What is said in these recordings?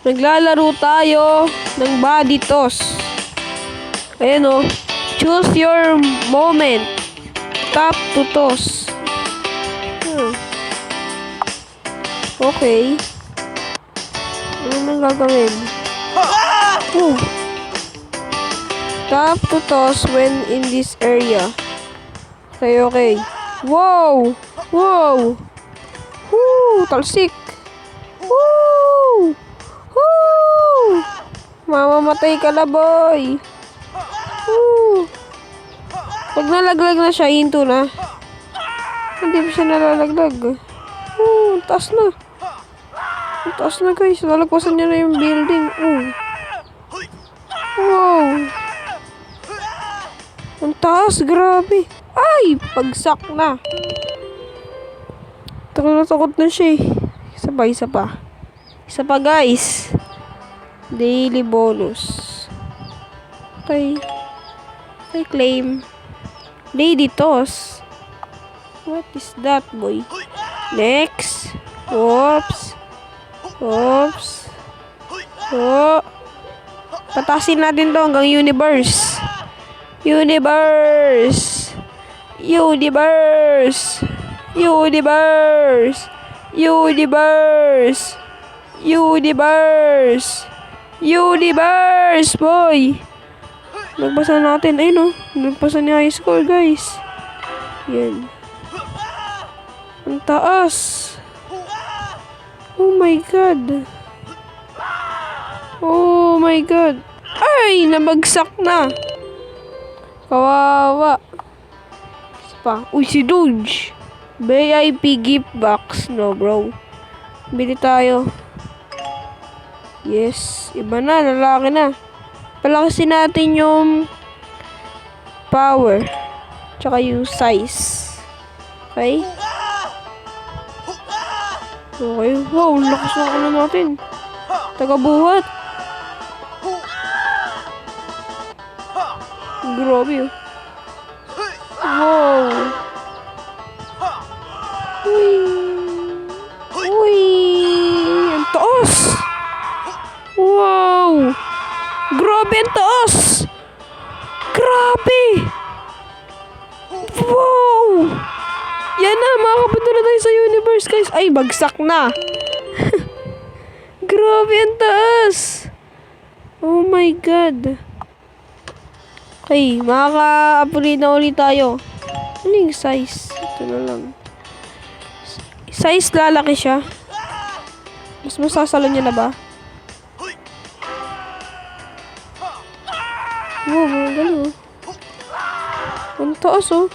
Naglalaro tayo ng body toss. Ayan o. Choose your moment. Tap to toss. Okay. Ano nang gagawin? Tap to toss when in this area. Okay. Wow! Wow! Woo! Talsik! Woo! Woo! Mamamatay ka na, boy! Woo! Pag nalaglag na siya, hinto na. Hindi pa siya nalalaglag. Woo! Taas na. Taas na, guys. Nalagpasan niya na yung building. Wow! Ang taas, grabe. Ay! Pagsak na. Takot na siya eh. Isa pa. Isa pa, guys. Daily bonus. Okay. Okay, claim. Lady toss. What is that, boy? Next. Oops. Oops. Oh. Patasin natin to hanggang universe. Universe. Universe. Universe. Universe. Universe. Universe, boy. Nagpasa natin. Ayun, nagpasa ni high score, guys. Yan. Ang taas. Oh my God. Oh my God. Ay, nabagsak na. Kawawa. Pa. Uy, si Doge. VIP gift box. No, bro. Bili tayo. Yes. Iba na. Lalaki na. Palakasin natin yung power. Tsaka yung size. Okay? Okay. Wow, lakas na ano natin. Tagabuhat. Grabe yun. Wow. Uy. Uy. Ang taas. Wow. Grabe ang taas. Grabe. Wow. Yan na. Makapunta na tayo sa universe, guys. Ay, bagsak na. Grabe ang taas. Oh my God. Okay, makaka-upgrade na ulit tayo. Ano yung size? Ito na lang. Size lalaki siya. Mas masasalo niya na ba? Wow, mga galing oh. Ang taas oh.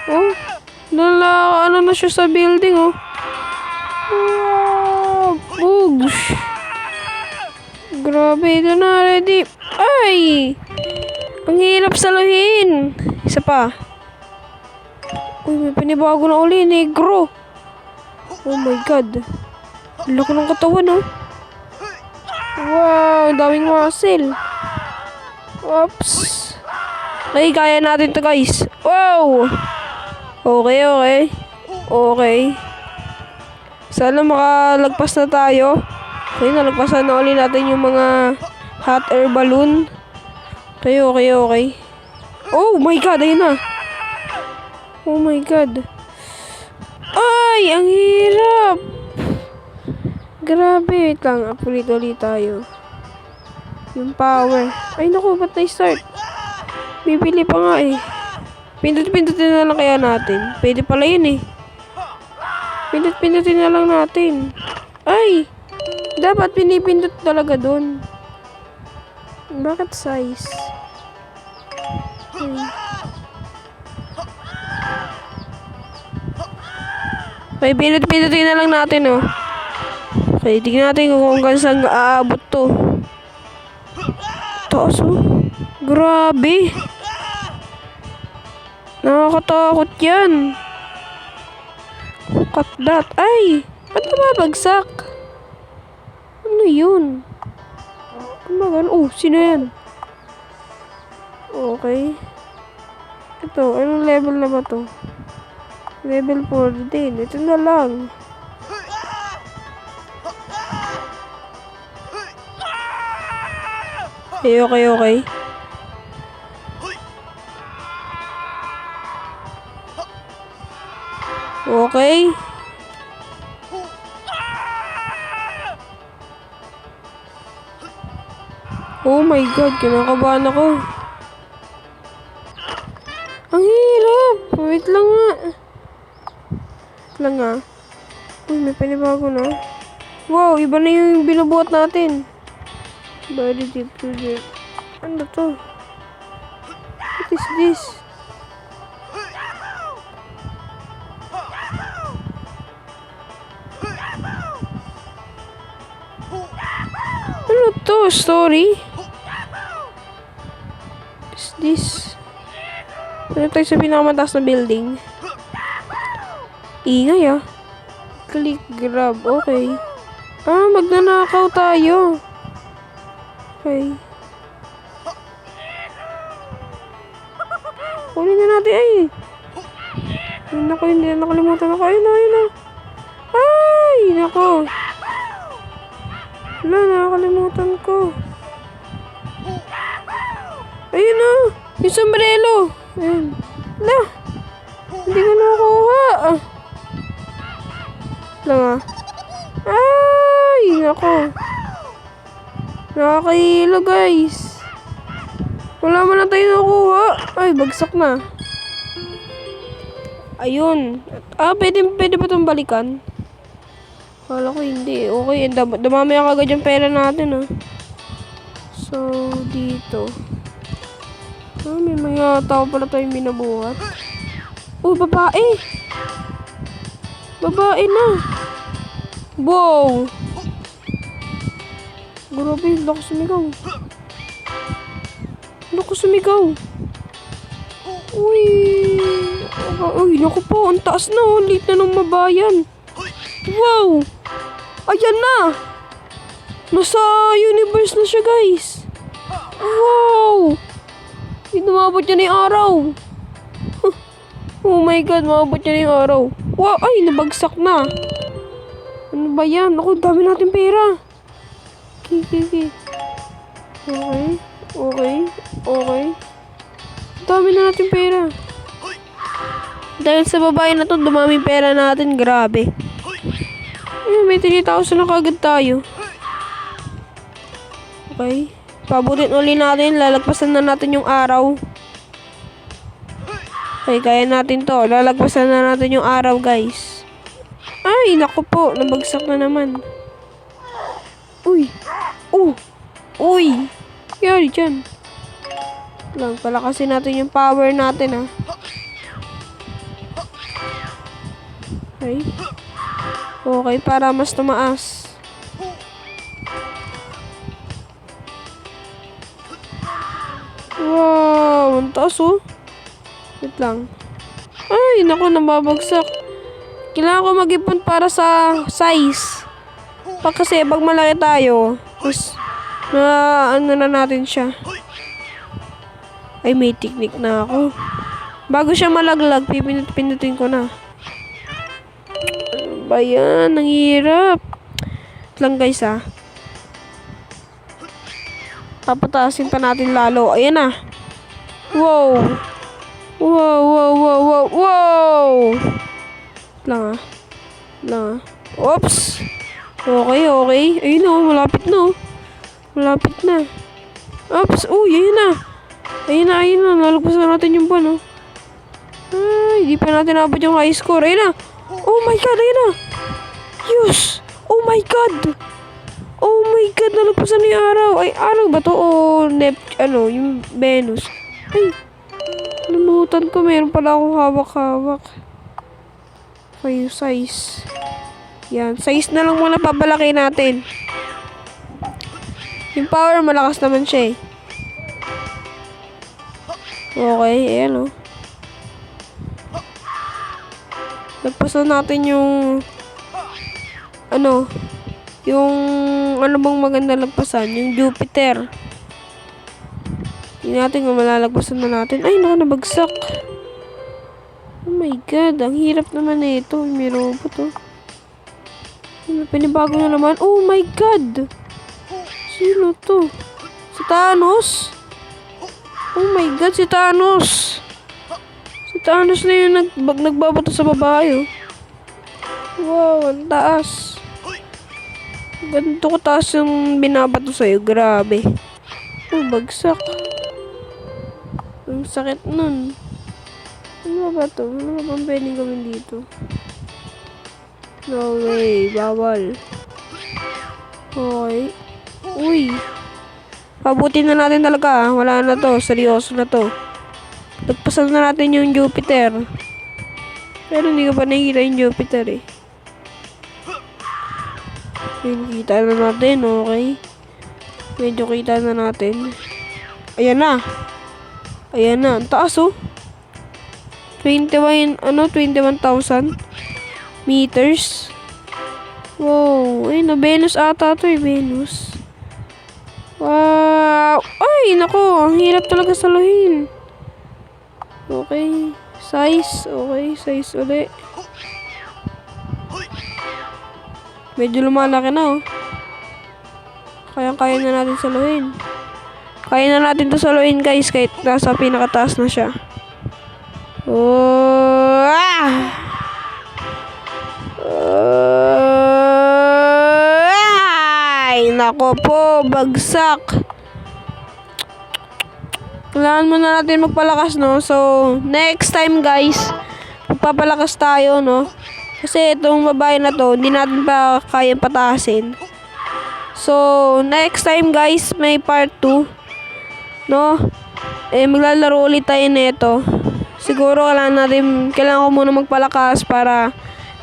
Oh, ano na siya sa building oh. Wow, bugs. Grabe, ito na ready. Ay! Ang hirap saluhin. Isa pa. Uy, may pinibago na uli. Negro. Oh my God. Laki ng katawan, oh. Wow, daming muscle. Oops. Okay, kaya natin to, guys. Wow! Okay, okay. Okay. Sana makalagpas na tayo. Okay, nalagpasan na ulit natin yung mga hot air balloon. Okay, okay, okay. Oh my God, ayun na. Oh my God. Ay, ang hirap. Grabe, wait lang. Ulit tayo. Yung power. Ay, naku, ba't na-start? Bibili pa nga eh. Pindot-pindutin na lang kaya natin. Pwede pala yun eh. Pindot-pindutin na lang natin. Ay, dapat pinipindot talaga dun. Bakit size? Okay, pindutin na lang natin, oh. Okay, tignan natin kung hanggang saan aabot to. Taas, oh. Grabe. Nakakatakot yan. Cut that. Ay, ba't nababagsak? Ano yun? Oh, sino yan? Okay. Ito, anong level na ba to? Level 4 din. Ito na lang. Okay, okay, okay. Okay. Oh my God, kinakabahan ako. Ang hirap. Wait lang nga. Lang nga. Uy, may panibago na. Wow, iba na yung binubuhat natin. Body deep to deep. Ano to? What is this? Ano to? Story? What is this? Ano tayo sa pinakamataas na building? Ingay ah. Click, grab. Okay. Ah, magnanakaw tayo. Okay. Kunin na natin ay. Ay, naku, hindi na nakalimutan ako. Ayun na, ayun na. Ay, naku. Wala, nakakalimutan ko. Ayun na. Yung sombrero. Ayun. Wala. Hindi ko nakuha. Lang ah. Ay, naku. Nakakahilo guys. Wala man na tayo nakuha. Ay, bagsak na. Ayun. Ah, pwede ba itong balikan? Kala ko hindi. Okay, dumami ang agad yung pera natin ah. So, dito. Ah, may mga tao pala tayong binabuhat. Oh, babae. Babae na. Wow. Grabe, lakas sumigaw. Lakas sumigaw. Uy. Uy, naku po. Ang taas na oh. Late na ng mabayan. Wow. Ayan na. Nasa universe na siya, guys. Wow. Umabot niya na yung araw. Oh my God, umabot niya na yung araw. Wow, ay, nabagsak na. Ano ba yan? Ako, dami natin pera. Okay. Dami na natin pera. Dahil sa babae na to, dumami pera natin. Grabe. Ay, may 3,000 na kagad tayo. Okay. Pabutin uli natin. Lalagpasan na natin yung araw. Okay, kaya natin to. Lalagpasan na natin yung araw, guys. Ay, naku po. Nabagsak na naman. Uy. Uy. Yari dyan. Lang, palakasin natin yung power natin, ha. Okay. Okay, para mas tumaas. Wow, ang taas, oh. Wait lang. Ay, naku, nababagsak. Kailangan ko mag-ipon para sa size. Kasi pag malaki tayo, mas ano na natin siya. Ay, may technique na ako. Bago siya malaglag, pinutin ko na. Ano ba yan? Ang hirap. Wait lang guys ah. Papataasin pa natin lalo. Ayan na. Wow. Wow. Wait lang ah. Oops. Okay. Ayun na, malapit na. Malapit na. Oops. Uy, ayun na. Ayun na. Lalagpasan natin yung buwan, oh. Ay, di pa natin nabot yung high score. Ayun na. Oh my God, ayun na. Yes. Oh my God. Nalagpasan na yung araw. Ay, araw ba to? O yung Venus. Ay, namutan ko. Meron pala akong hawak-hawak. Okay, yung size. Yan. Size na lang muna pabalaki natin. Yung power, malakas naman siya eh. Okay, ayan o. Nagpasan natin yung ano bang maganda lagpasan? Yung Jupiter. Tingnan natin kung malalagpasan na natin. Ay, nabagsak. Oh my God, ang hirap naman na ito. May robot oh. May pinibago na naman. Oh my God! Sino to? Si Thanos? Oh my God, si Thanos! Si Thanos na yung nagbabato sa babae, oh. Wow, ang taas. Ganito ko taas yung binabato sa'yo. Grabe. Oh, bagsak. Ang sakit nun. Ano ba to? Ano ba bang pwedeng gawin dito? No way. Bawal. Okay. Uy. Pabuti na natin talaga. Wala na to. Seryoso na to. Nagpasan na natin yung Jupiter. Pero hindi ko pa nakikita yung Jupiter eh. Ayun, kita na natin. Okay. Medyo kita na natin. Ayan na. Ayan na. Ang taas oh. 21,000 meters. Wow. Ay, na Venus ata to eh. Venus. Wow. Ay, nako. Ang hirap talaga saluhin. Okay. Size. Okay. Size ulit. Medyo lumalaki na oh. Kaya na natin saluhin. Kaya na natin to saluhin guys kahit nasa pinakataas na siya. Oh, ay, nako po, bagsak. Kailangan muna natin magpalakas, no? So, next time guys, magpapalakas tayo, no? Kasi itong babae na to, hindi natin pa kayang pataasin. So, next time guys, may part 2. No? Maglalaro ulit tayo nito. Siguro kailangan ko muna magpalakas para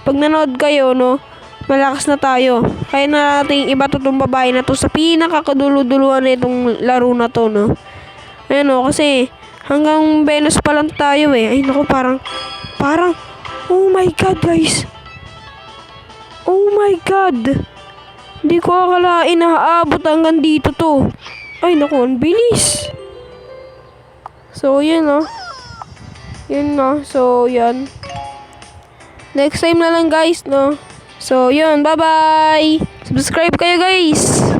pag nanood kayo, no? Malakas na tayo. Kaya na natin iba to tong babae na to sa pinakakaduluduluan na itong laro na to, no? Ayan, no? Kasi hanggang Venus pa lang tayo eh. Ay, naku, parang oh my God, guys. Oh my God. Hindi ko akalain na aabot hanggang dito to. Ay, naku, ang bilis. So, yun, no. Yun, no. So, yun. Next time na lang, guys, no. So, yun. Bye-bye. Subscribe kayo, guys.